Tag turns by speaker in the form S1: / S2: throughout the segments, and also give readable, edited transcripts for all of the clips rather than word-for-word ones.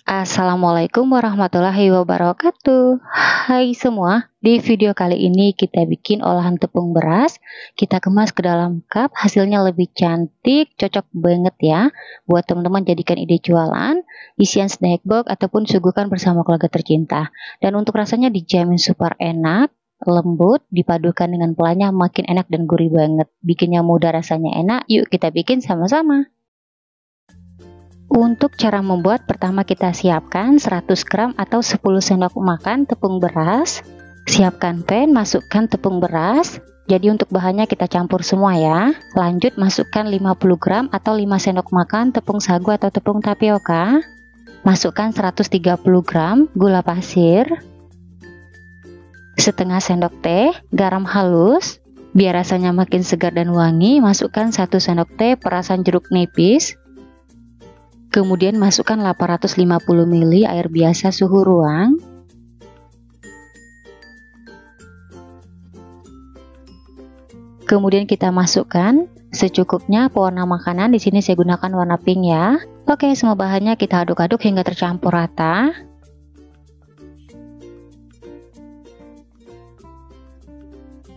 S1: Assalamualaikum warahmatullahi wabarakatuh. Hai semua, di video kali ini kita bikin olahan tepung beras. Kita kemas ke dalam cup, hasilnya lebih cantik, cocok banget ya buat teman-teman jadikan ide jualan, isian snack box ataupun suguhkan bersama keluarga tercinta. Dan untuk rasanya dijamin super enak, lembut, dipadukan dengan pelannya makin enak dan gurih banget. Bikinnya mudah, rasanya enak. Yuk kita bikin sama-sama. Untuk cara membuat, pertama kita siapkan 100 gram atau 10 sendok makan tepung beras. Siapkan pan, masukkan tepung beras. Jadi untuk bahannya kita campur semua ya. Lanjut masukkan 50 gram atau 5 sendok makan tepung sagu atau tepung tapioka. Masukkan 130 gram gula pasir. Setengah sendok teh garam halus. Biar rasanya makin segar dan wangi, masukkan 1 sendok teh perasan jeruk nipis. Kemudian masukkan 850 ml air biasa suhu ruang. Kemudian kita masukkan secukupnya pewarna makanan. Di sini saya gunakan warna pink ya. Oke, semua bahannya kita aduk-aduk hingga tercampur rata.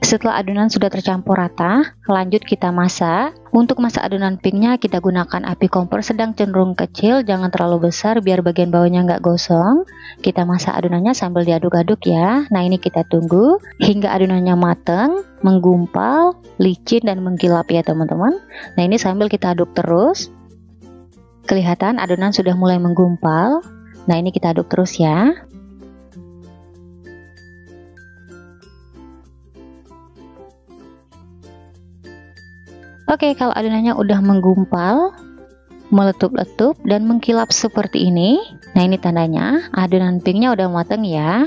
S1: Setelah adonan sudah tercampur rata, lanjut kita masak. Untuk masak adonan pinknya kita gunakan api kompor sedang cenderung kecil, jangan terlalu besar biar bagian bawahnya nggak gosong. Kita masak adonannya sambil diaduk-aduk ya. Nah ini kita tunggu hingga adonannya mateng, menggumpal, licin dan mengkilap ya teman-teman. Nah ini sambil kita aduk terus. Kelihatan adonan sudah mulai menggumpal. Nah ini kita aduk terus ya. Oke, kalau adonannya udah menggumpal, meletup-letup dan mengkilap seperti ini, nah ini tandanya adonan pinknya udah mateng ya.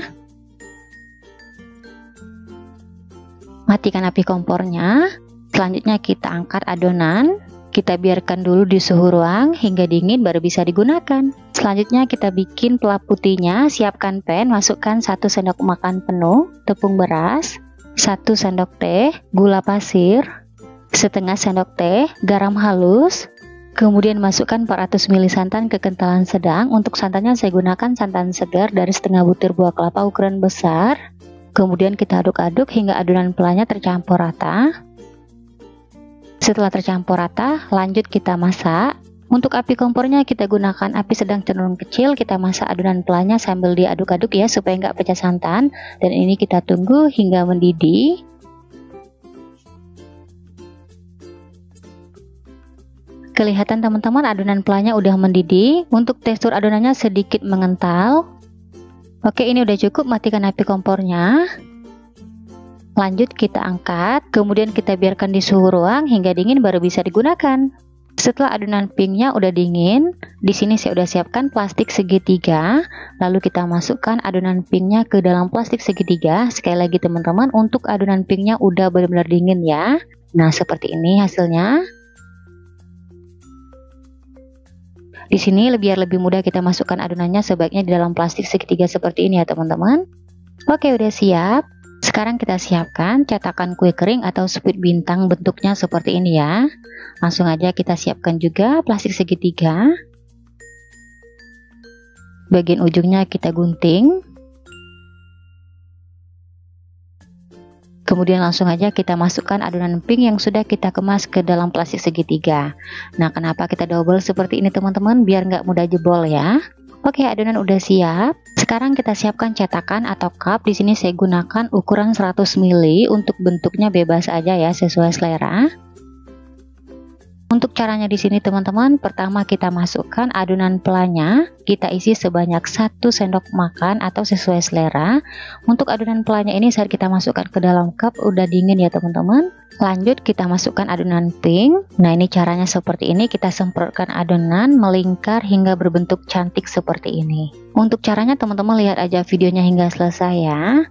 S1: Matikan api kompornya. Selanjutnya kita angkat adonan, kita biarkan dulu di suhu ruang hingga dingin baru bisa digunakan. Selanjutnya kita bikin pelap putihnya. Siapkan pan, masukkan 1 sendok makan penuh tepung beras, 1 sendok teh gula pasir, setengah sendok teh garam halus. Kemudian masukkan 400 ml santan kekentalan sedang. Untuk santannya saya gunakan santan segar dari setengah butir buah kelapa ukuran besar. Kemudian kita aduk-aduk hingga adonan pelannya tercampur rata. Setelah tercampur rata, lanjut kita masak. Untuk api kompornya kita gunakan api sedang cenderung kecil. Kita masak adonan pelannya sambil diaduk-aduk ya supaya nggak pecah santan. Dan ini kita tunggu hingga mendidih. Kelihatan teman-teman adonan pelannya udah mendidih. Untuk tekstur adonannya sedikit mengental. Oke, ini udah cukup, matikan api kompornya. Lanjut kita angkat, kemudian kita biarkan di suhu ruang hingga dingin baru bisa digunakan. Setelah adonan pinknya udah dingin, di sini saya udah siapkan plastik segitiga. Lalu kita masukkan adonan pinknya ke dalam plastik segitiga. Sekali lagi teman-teman, untuk adonan pinknya udah benar-benar dingin ya. Nah, seperti ini hasilnya. Di sini biar lebih mudah kita masukkan adonannya, sebaiknya di dalam plastik segitiga seperti ini ya teman-teman. Oke, udah siap. Sekarang kita siapkan cetakan kue kering atau sweet bintang, bentuknya seperti ini ya. Langsung aja kita siapkan juga plastik segitiga. Bagian ujungnya kita gunting. Kemudian langsung aja kita masukkan adonan pink yang sudah kita kemas ke dalam plastik segitiga. Nah, kenapa kita double seperti ini teman-teman? Biar nggak mudah jebol ya. Oke, adonan udah siap. Sekarang kita siapkan cetakan atau cup. Di sini saya gunakan ukuran 100 ml. Untuk bentuknya bebas aja ya, sesuai selera. Untuk caranya di sini teman-teman, pertama kita masukkan adonan pelannya, kita isi sebanyak 1 sendok makan atau sesuai selera. Untuk adonan pelannya ini saat kita masukkan ke dalam cup udah dingin ya teman-teman. Lanjut kita masukkan adonan pink. Nah ini caranya seperti ini, kita semprotkan adonan melingkar hingga berbentuk cantik seperti ini. Untuk caranya teman-teman lihat aja videonya hingga selesai ya.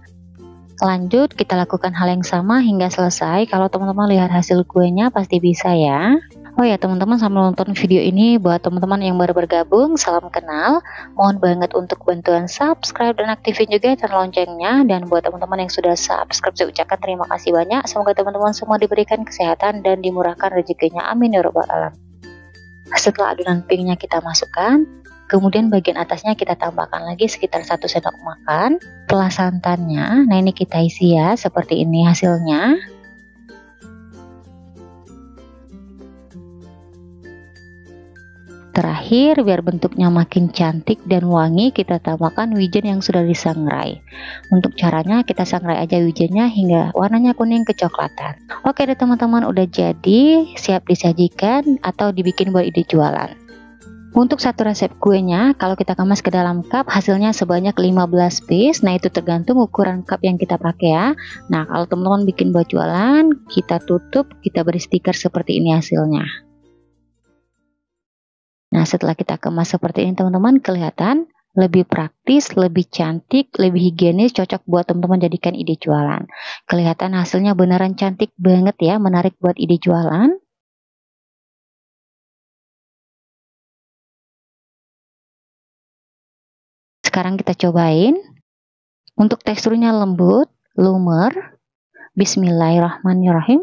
S1: Lanjut kita lakukan hal yang sama hingga selesai. Kalau teman-teman lihat hasil kuenya pasti bisa ya. Oh ya teman-teman, sambil nonton video ini, buat teman-teman yang baru bergabung, salam kenal. Mohon banget untuk bantuan subscribe dan aktifin juga channel loncengnya. Dan buat teman-teman yang sudah subscribe, saya ucapkan terima kasih banyak. Semoga teman-teman semua diberikan kesehatan dan dimurahkan rezekinya, amin ya robbal alamin. Setelah adonan pinknya kita masukkan, Kemudian bagian atasnya kita tambahkan lagi sekitar 1 sendok makan plus santannya. Nah, ini kita isi ya, seperti ini hasilnya. Terakhir, biar bentuknya makin cantik dan wangi, kita tambahkan wijen yang sudah disangrai. Untuk caranya, kita sangrai aja wijennya hingga warnanya kuning kecoklatan. Oke deh teman-teman, udah jadi, siap disajikan atau dibikin buat ide jualan. Untuk satu resep kuenya, kalau kita kemas ke dalam cup, hasilnya sebanyak 15 piece. Nah, itu tergantung ukuran cup yang kita pakai ya. Nah, kalau teman-teman bikin buat jualan, kita tutup, kita beri stiker seperti ini hasilnya. Nah, setelah kita kemas seperti ini teman-teman, kelihatan lebih praktis, lebih cantik, lebih higienis, cocok buat teman-teman jadikan ide jualan. Kelihatan hasilnya beneran cantik banget ya, menarik buat ide jualan. Sekarang kita cobain. Untuk teksturnya lembut, lumer. Bismillahirrahmanirrahim.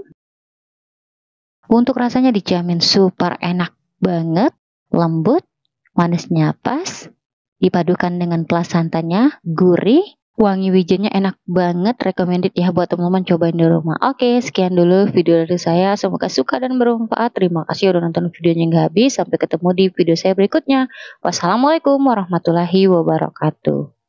S1: Untuk rasanya dijamin super enak banget. Lembut, manisnya pas, dipadukan dengan plus santannya, gurih, wangi wijennya enak banget, recommended ya buat teman-teman cobain di rumah. Oke, sekian dulu video dari saya, semoga suka dan bermanfaat. Terima kasih udah nonton videonya nggak habis, sampai ketemu di video saya berikutnya. Wassalamualaikum warahmatullahi wabarakatuh.